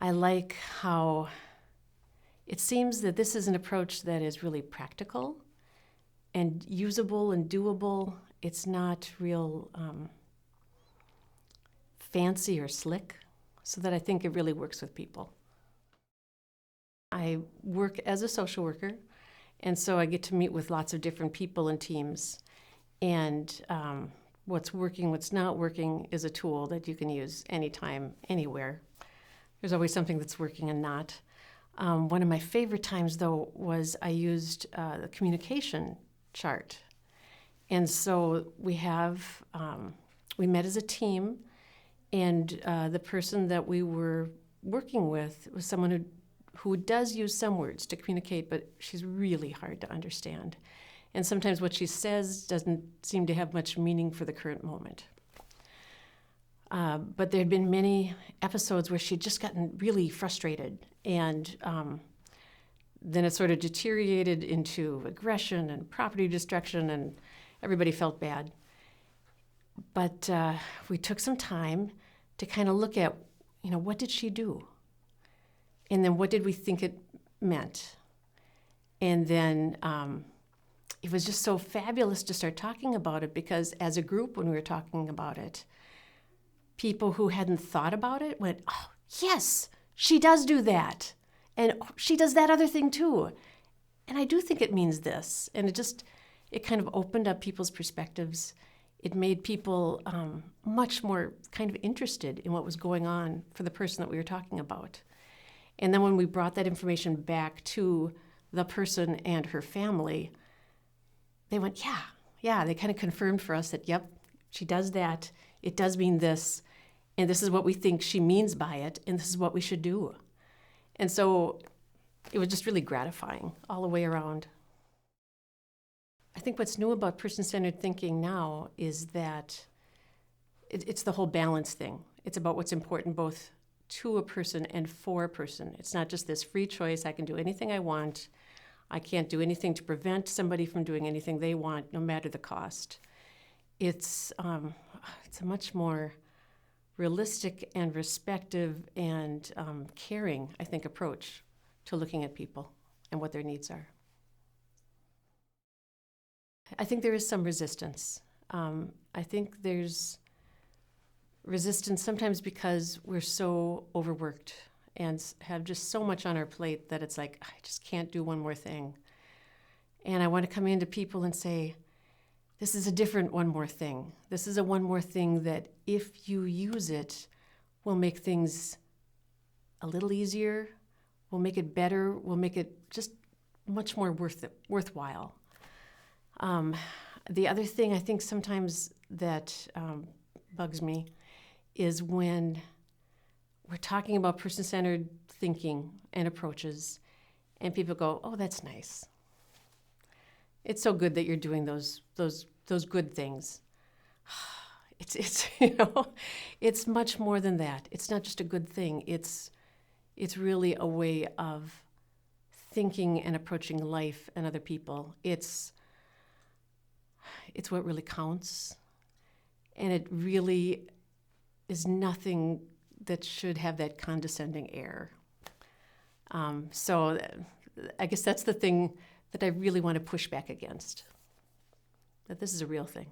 I like how it seems that this is an approach that is really practical and usable and doable. It's not real fancy or slick, so that I think it really works with people. I work as a social worker, and so I get to meet with lots of different people and teams. And what's working, what's not working is a tool that you can use anytime, anywhere. There's always something that's working and not. One of my favorite times, though, was I used the communication chart. And so we met as a team, and the person that we were working with was someone who does use some words to communicate, but she's really hard to understand. And sometimes what she says doesn't seem to have much meaning for the current moment. But there had been many episodes where she'd just gotten really frustrated, and then it sort of deteriorated into aggression and property destruction, and everybody felt bad. But we took some time to kind of look at, what did she do? And then what did we think it meant? And then it was just so fabulous to start talking about it, because as a group, when we were talking about it, people who hadn't thought about it went, oh, yes, she does do that. And she does that other thing too. And I do think it means this. And it kind of opened up people's perspectives. It made people much more kind of interested in what was going on for the person that we were talking about. And then when we brought that information back to the person and her family, they went, yeah, they kind of confirmed for us that, yep, she does that. It does mean this. And this is what we think she means by it. And this is what we should do. And so it was just really gratifying all the way around. I think what's new about person-centered thinking now is that it's the whole balance thing. It's about what's important both to a person and for a person. It's not just this free choice. I can do anything I want. I can't do anything to prevent somebody from doing anything they want, no matter the cost. It's a much more realistic and respective and caring, I think, approach to looking at people and what their needs are. I think there is some resistance. I think there's resistance sometimes because we're so overworked and have just so much on our plate that it's like, I just can't do one more thing. And I want to come into people and say, this is a different one more thing. This is a one more thing that if you use it, will make things a little easier, will make it better, will make it just much more worthwhile. The other thing I think sometimes that bugs me is when we're talking about person-centered thinking and approaches, and people go, oh, that's nice. It's so good that you're doing those good things. It's it's much more than that. It's not just a good thing. It's really a way of thinking and approaching life and other people. It's what really counts, and it really is nothing that should have that condescending air. So I guess that's the thing that I really want to push back against, that this is a real thing.